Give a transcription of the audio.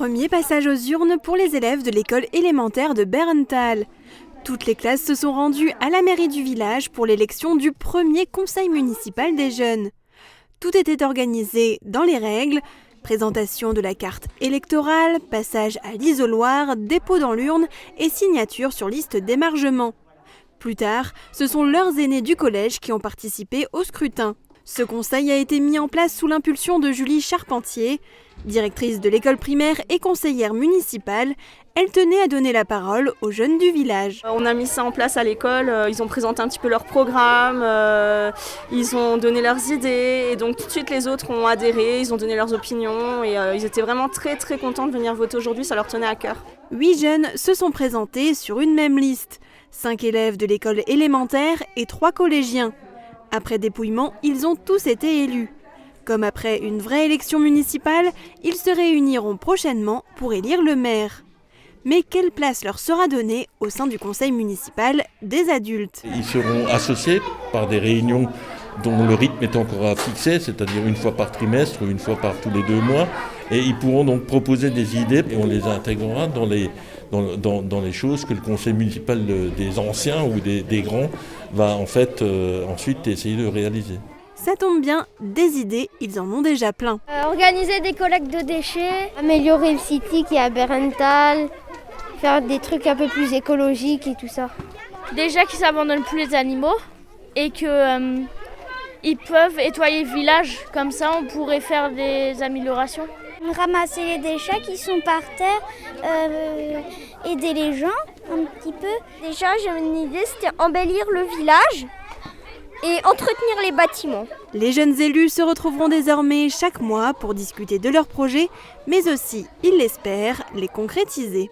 Premier passage aux urnes pour les élèves de l'école élémentaire de Bärental. Toutes les classes se sont rendues à la mairie du village pour l'élection du premier conseil municipal des jeunes. Tout était organisé dans les règles, présentation de la carte électorale, passage à l'isoloir, dépôt dans l'urne et signature sur liste d'émargement. Plus tard, ce sont leurs aînés du collège qui ont participé au scrutin. Ce conseil a été mis en place sous l'impulsion de Julie Charpentier. Directrice de l'école primaire et conseillère municipale, elle tenait à donner la parole aux jeunes du village. On a mis ça en place à l'école, ils ont présenté un petit peu leur programme, ils ont donné leurs idées et donc tout de suite les autres ont adhéré, ils ont donné leurs opinions et ils étaient vraiment très contents de venir voter aujourd'hui, ça leur tenait à cœur. 8 jeunes se sont présentés sur une même liste, 5 élèves de l'école élémentaire et 3 collégiens. Après dépouillement, ils ont tous été élus. Comme après une vraie élection municipale, ils se réuniront prochainement pour élire le maire. Mais quelle place leur sera donnée au sein du conseil municipal des adultes? Ils seront associés par des réunions dont le rythme est encore à fixer, c'est-à-dire une fois par trimestre ou une fois par tous les 2 mois. Et ils pourront donc proposer des idées et on les intégrera dans les choses que le conseil municipal des anciens ou des grands va en fait ensuite essayer de réaliser. Ça tombe bien, des idées, ils en ont déjà plein. Organiser des collectes de déchets, améliorer le city qui est à Bärental, faire des trucs un peu plus écologiques et tout ça. Déjà qu'ils n'abandonnent plus les animaux et qu'ils peuvent nettoyer le village, comme ça on pourrait faire des améliorations. Ramasser les déchets qui sont par terre, aider les gens un petit peu. Déjà j'ai une idée, c'était embellir le village et entretenir les bâtiments. Les jeunes élus se retrouveront désormais chaque mois pour discuter de leurs projets, mais aussi, ils l'espèrent, les concrétiser.